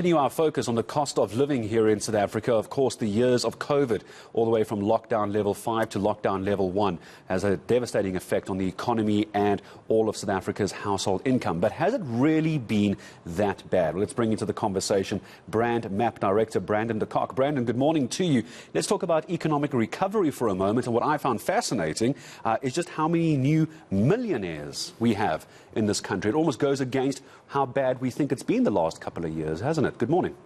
Continue our focus on the cost of living here in South Africa. Of course, the years of COVID, all the way from lockdown level 5 to lockdown level 1, has a devastating effect on the economy and all of South Africa's household income. But has it really been that bad? Well, let's bring into the conversation BrandMapp Director Brandon de Kock. Brandon, good morning to you. Let's talk about economic recovery for a moment. And what I found fascinating is just how many new millionaires we have in this country. It almost goes against how bad we think it's been the last couple of years, hasn't it? Good morning.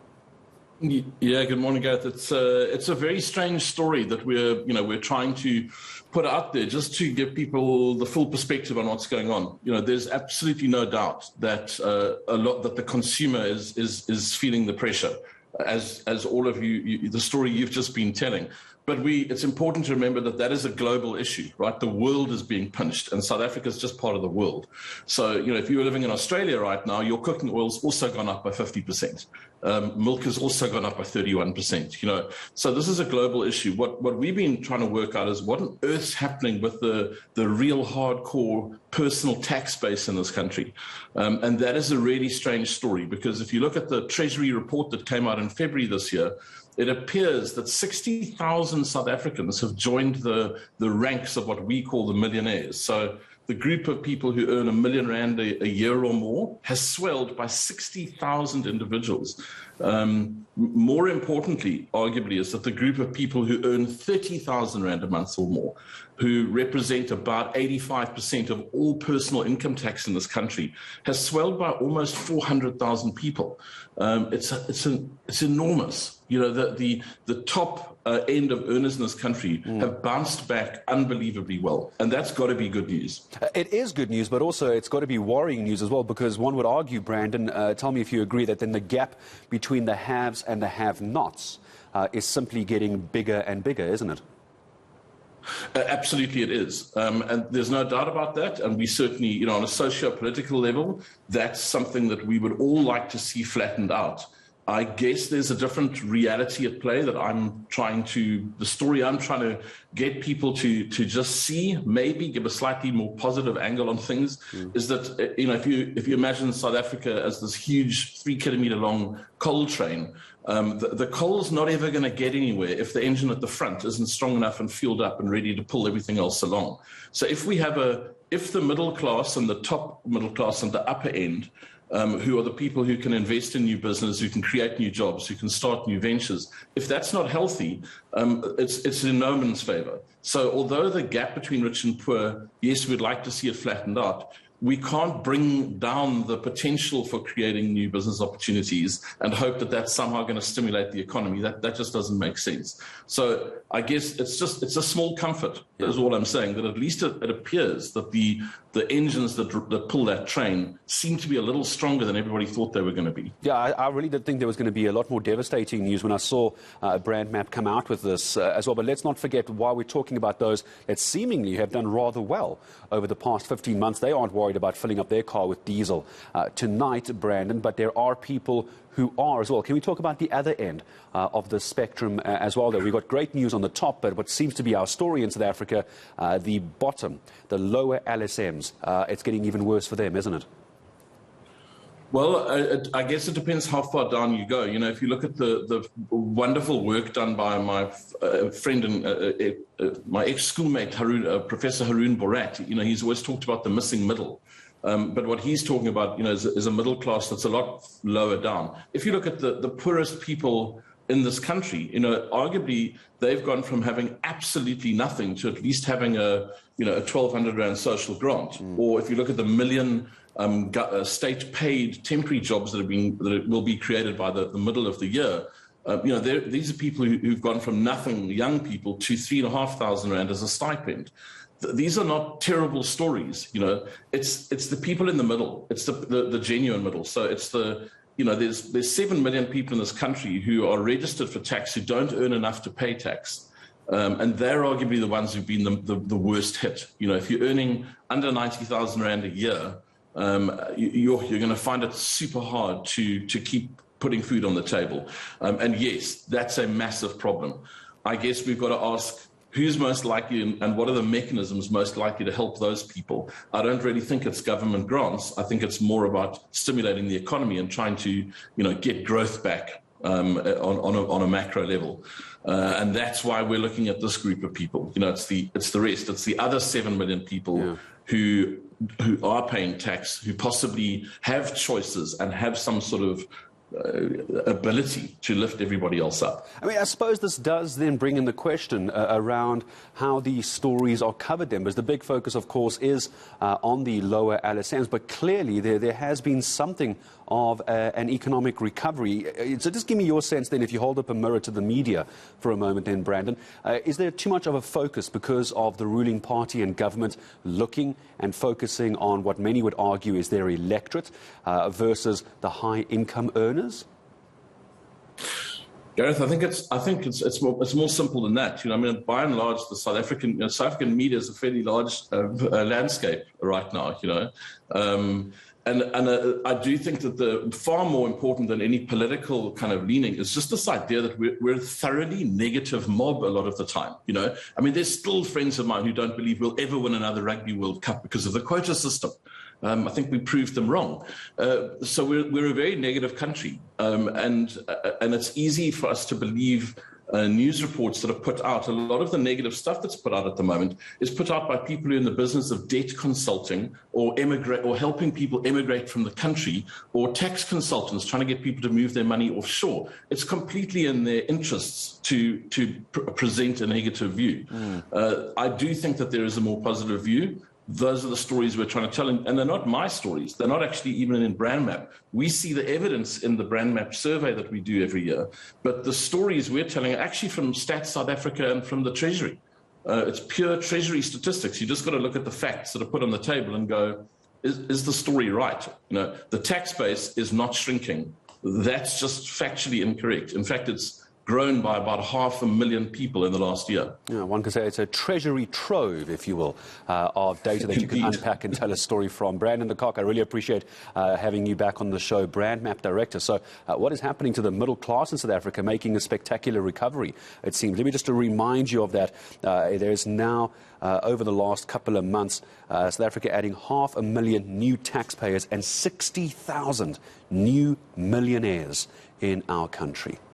Yeah, good morning, Gareth. It's a very strange story that we're trying to put out there just to give people the full perspective on what's going on. There's absolutely no doubt that that the consumer is feeling the pressure, as all of you the story you've just been telling. But it's important to remember that is a global issue, right? The world is being pinched, and South Africa is just part of the world. So, if you were living in Australia right now, your cooking oil's also gone up by 50%. Milk has also gone up by 31%. So this is a global issue. What we've been trying to work out is what on earth's happening with the real hardcore personal tax base in this country. And that is a really strange story, because if you look at the Treasury report that came out in February this year, it appears that 60,000 South Africans have joined the ranks of what we call the millionaires. So the group of people who earn R1 million a year or more has swelled by 60,000 individuals. More importantly, arguably, is that the group of people who earn 30,000 Rand a month or more, who represent about 85% of all personal income tax in this country, has swelled by almost 400,000 people. It's enormous. The top end of earners in this country have bounced back unbelievably well, and that's got to be good news. It is good news, but also it's got to be worrying news as well, because one would argue, Brandon, tell me if you agree, that then the gap between the haves and the have-nots is simply getting bigger and bigger, isn't it? Absolutely it is. And there's no doubt about that. And we certainly, on a socio-political level, that's something that we would all like to see flattened out. I guess there's a different reality at play that the story I'm trying to get people to just see, maybe give a slightly more positive angle on things, is that, if you imagine South Africa as this huge 3-kilometer long coal train, the coal's not ever going to get anywhere if the engine at the front isn't strong enough and fueled up and ready to pull everything else along. So if the middle class and the top middle class and the upper end, who are the people who can invest in new business, who can create new jobs, who can start new ventures, if that's not healthy, it's in no man's favor. So although the gap between rich and poor, yes, we'd like to see it flattened out, we can't bring down the potential for creating new business opportunities and hope that that's somehow going to stimulate the economy. That just doesn't make sense. So I guess it's a small comfort, is all I'm saying, that at least it appears that the engines that pull that train seem to be a little stronger than everybody thought they were going to be. Yeah, I really did think there was going to be a lot more devastating news when I saw BrandMapp come out with this as well. But let's not forget, while we're talking about those that seemingly have done rather well over the past 15 months, they aren't worried about filling up their car with diesel tonight, Brandon, but there are people who are as well. Can we talk about the other end of the spectrum as well, though? We've got great news on the top, but what seems to be our story in South Africa, the bottom, the lower LSMs, it's getting even worse for them, isn't it? Well, I guess it depends how far down you go. If you look at the wonderful work done by my friend and my ex-schoolmate, Professor Haroon Borat, he's always talked about the missing middle. But what he's talking about, is a middle class that's a lot lower down. If you look at the poorest people in this country, arguably they've gone from having absolutely nothing to at least having a 1,200 Rand social grant. Or if you look at the million state-paid temporary jobs that will be created by the middle of the year, these are people who've gone from nothing, young people, to 3,500 Rand as a stipend. These are not terrible stories. It's the people in the middle. It's the genuine middle. So it's there's 7 million people in this country who are registered for tax, who don't earn enough to pay tax. And they're arguably the ones who've been the worst hit. If you're earning under 90,000 Rand a year, you're going to find it super hard to keep putting food on the table. And yes, that's a massive problem. I guess we've got to ask, who's most likely and what are the mechanisms most likely to help those people. I don't really think it's government grants. I think it's more about stimulating the economy and trying to, get growth back on a macro level. And that's why we're looking at this group of people. It's the rest. It's the other 7 million people who are paying tax, who possibly have choices and have some sort of ability to lift everybody else up. I mean, I suppose this does then bring in the question around how these stories are covered then, because the big focus, of course, is on the lower LSMs, but clearly there has been something of an economic recovery. So just give me your sense then, if you hold up a mirror to the media for a moment then, Brandon, is there too much of a focus because of the ruling party and government looking and focusing on what many would argue is their electorate versus the high-income earners? Gareth, I think it's more simple than that. By and large, the South African media is a fairly large landscape right now. And I do think that the far more important than any political kind of leaning is just this idea that we're a thoroughly negative mob a lot of the time. There's still friends of mine who don't believe we'll ever win another Rugby World Cup because of the quota system. I think we proved them wrong. So we're a very negative country, and it's easy for us to believe news reports that are put out. A lot of the negative stuff that's put out at the moment is put out by people who are in the business of debt consulting or helping people emigrate from the country, or tax consultants trying to get people to move their money offshore. It's completely in their interests to present a negative view. I do think that there is a more positive view. Those are the stories we're trying to tell, and they're not my stories. They're not actually even in BrandMapp. We see the evidence in the BrandMapp survey that we do every year, but the stories we're telling are actually from Stats South Africa and from the Treasury. It's pure Treasury statistics. You just got to look at the facts that are put on the table and go, is the story right? The tax base is not shrinking. That's just factually incorrect. In fact, it's grown by about 500,000 people in the last year. Yeah, one could say it's a treasury trove, if you will, of data that you can unpack and tell a story from. Brandon Kock, I really appreciate having you back on the show, BrandMapp Director. So what is happening to the middle class in South Africa, making a spectacular recovery, it seems? Let me just to remind you of that. There's now, over the last couple of months, South Africa adding 500,000 new taxpayers and 60,000 new millionaires in our country.